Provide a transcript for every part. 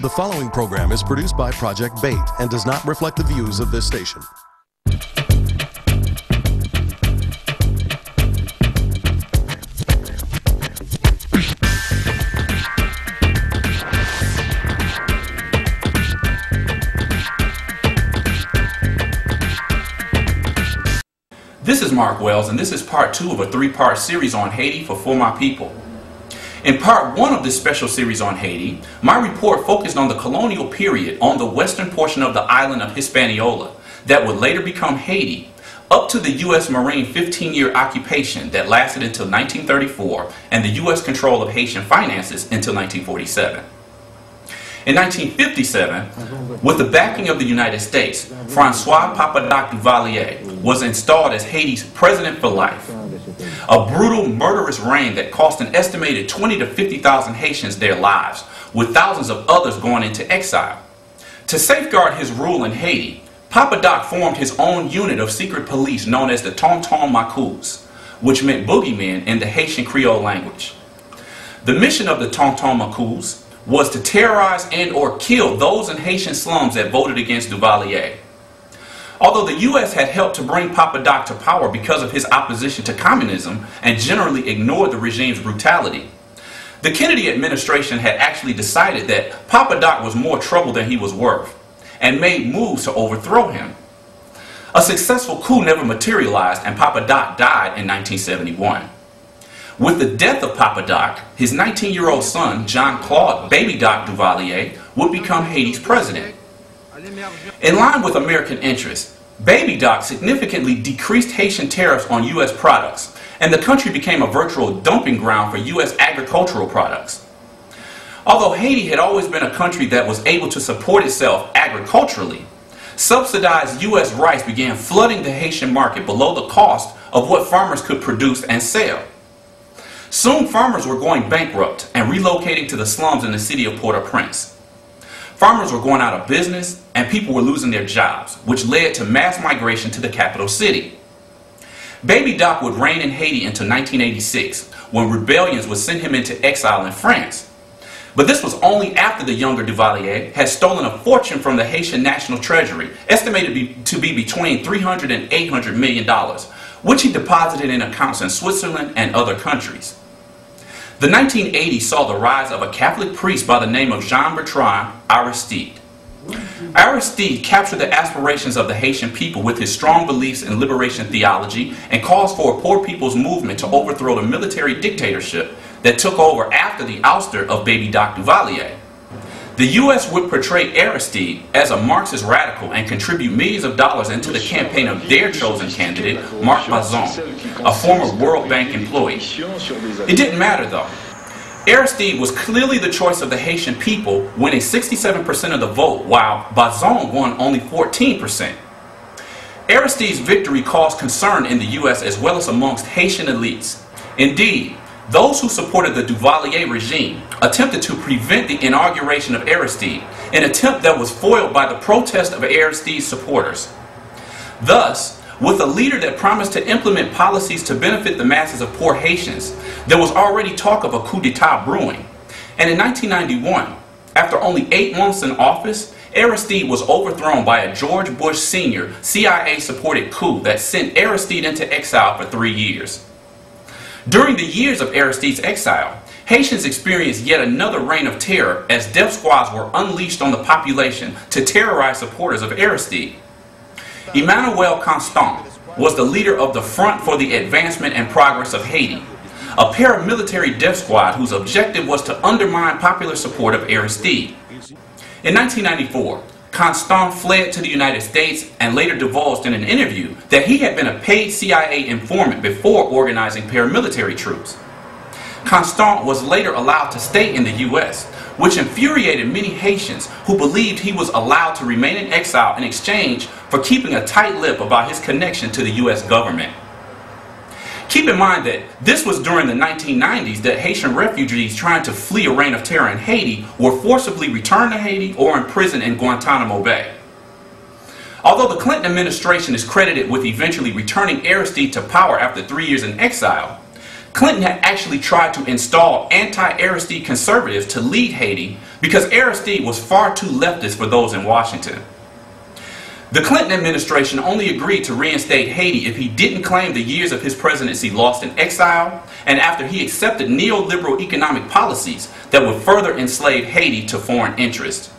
The following program is produced by Project Bait and does not reflect the views of this station. This is Mark Wells, and this is part 2 of a 3-part series on Haiti for My People. In part 1 of this special series on Haiti, my report focused on the colonial period on the western portion of the island of Hispaniola that would later become Haiti, up to the U.S. Marine 15-year occupation that lasted until 1934 and the U.S. control of Haitian finances until 1947. In 1957, with the backing of the United States, Francois Papa-Doc Duvalier was installed as Haiti's president for life. A brutal, murderous reign that cost an estimated 20,000 to 50,000 Haitians their lives, with thousands of others going into exile. To safeguard his rule in Haiti, Papa-Doc formed his own unit of secret police known as the Tonton Macoutes, which meant boogeymen in the Haitian Creole language. The mission of the Tonton Macoutes was to terrorize and or kill those in Haitian slums that voted against Duvalier. Although the U.S. had helped to bring Papa-Doc to power because of his opposition to communism and generally ignored the regime's brutality, the Kennedy administration had actually decided that Papa-Doc was more trouble than he was worth and made moves to overthrow him. A successful coup never materialized and Papa-Doc died in 1971. With the death of Papa-Doc, his 19-year-old son, Jean-Claude Baby Doc Duvalier, would become Haiti's president. In line with American interests, Baby Doc significantly decreased Haitian tariffs on U.S. products, and the country became a virtual dumping ground for U.S. agricultural products. Although Haiti had always been a country that was able to support itself agriculturally, subsidized U.S. rice began flooding the Haitian market below the cost of what farmers could produce and sell. Soon farmers were going bankrupt and relocating to the slums in the city of Port-au-Prince. Farmers were going out of business and people were losing their jobs, which led to mass migration to the capital city. Baby Doc would reign in Haiti until 1986, when rebellions would send him into exile in France. But this was only after the younger Duvalier had stolen a fortune from the Haitian National Treasury, estimated to be between $300 and $800 million, which he deposited in accounts in Switzerland and other countries. The 1980s saw the rise of a Catholic priest by the name of Jean-Bertrand Aristide. Aristide captured the aspirations of the Haitian people with his strong beliefs in liberation theology and calls for a poor people's movement to overthrow the military dictatorship that took over after the ouster of Baby Doc Duvalier. The U.S. would portray Aristide as a Marxist radical and contribute millions of dollars into the campaign of their chosen candidate, Marc Bazon, a former World Bank employee. It didn't matter though. Aristide was clearly the choice of the Haitian people, winning 67% of the vote, while Bazon won only 14%. Aristide's victory caused concern in the U.S. as well as amongst Haitian elites. Indeed, those who supported the Duvalier regime attempted to prevent the inauguration of Aristide, an attempt that was foiled by the protest of Aristide's supporters. Thus, with a leader that promised to implement policies to benefit the masses of poor Haitians, there was already talk of a coup d'etat brewing. And in 1991, after only 8 months in office, Aristide was overthrown by a George Bush Sr. CIA-supported coup that sent Aristide into exile for 3 years. During the years of Aristide's exile, Haitians experienced yet another reign of terror as death squads were unleashed on the population to terrorize supporters of Aristide. Emmanuel Constant was the leader of the Front for the Advancement and Progress of Haiti, a paramilitary death squad whose objective was to undermine popular support of Aristide. In 1994, Constant fled to the United States and later divulged in an interview that he had been a paid CIA informant before organizing paramilitary troops. Constant was later allowed to stay in the U.S., which infuriated many Haitians who believed he was allowed to remain in exile in exchange for keeping a tight lip about his connection to the U.S. government. Keep in mind that this was during the 1990s that Haitian refugees trying to flee a reign of terror in Haiti were forcibly returned to Haiti or imprisoned in Guantanamo Bay. Although the Clinton administration is credited with eventually returning Aristide to power after 3 years in exile, Clinton had actually tried to install anti-Aristide conservatives to lead Haiti because Aristide was far too leftist for those in Washington. The Clinton administration only agreed to reinstate Haiti if he didn't claim the years of his presidency lost in exile and after he accepted neoliberal economic policies that would further enslave Haiti to foreign interests.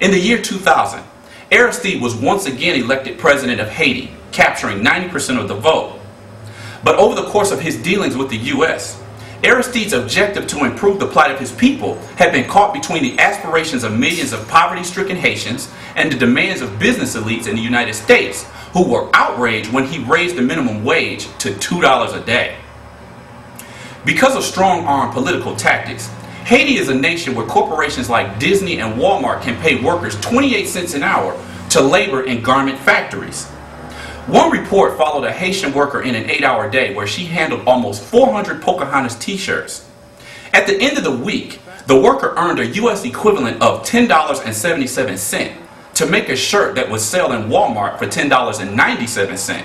In the year 2000, Aristide was once again elected president of Haiti, capturing 90% of the vote. But over the course of his dealings with the U.S., Aristide's objective to improve the plight of his people had been caught between the aspirations of millions of poverty-stricken Haitians and the demands of business elites in the United States, who were outraged when he raised the minimum wage to $2 a day. Because of strong-arm political tactics, Haiti is a nation where corporations like Disney and Walmart can pay workers 28 cents an hour to labor in garment factories. One report followed a Haitian worker in an 8-hour day where she handled almost 400 Pocahontas t-shirts. At the end of the week, the worker earned a U.S. equivalent of $10.77 to make a shirt that would sell in Walmart for $10.97.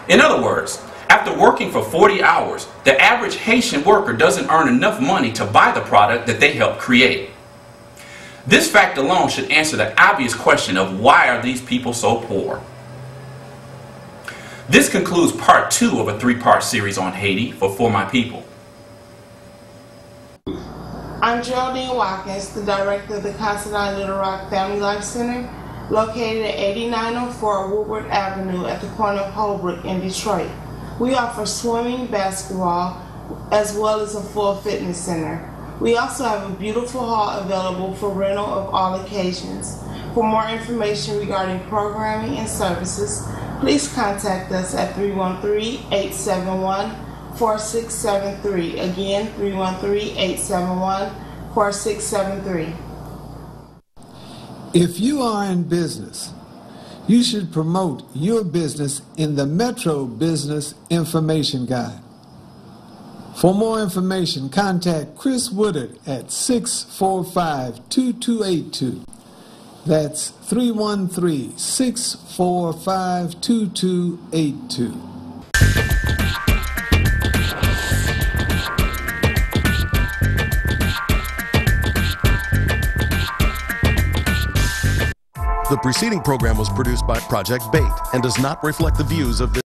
In other words, after working for 40 hours, the average Haitian worker doesn't earn enough money to buy the product that they helped create. This fact alone should answer the obvious question of why are these people so poor? This concludes part 2 of a 3-part series on Haiti for My People. I'm Geraldine Watkins, the director of the Considine Little Rock Family Life Center, located at 8904 Woodward Avenue at the corner of Holbrook in Detroit. We offer swimming, basketball, as well as a full fitness center. We also have a beautiful hall available for rental of all occasions. For more information regarding programming and services, please contact us at 313-871-4673. Again, 313-871-4673. If you are in business, you should promote your business in the Metro Business Information Guide. For more information, contact Chris Woodard at 645-2282. That's 313-645-2282. The preceding program was produced by Project Bait and does not reflect the views of this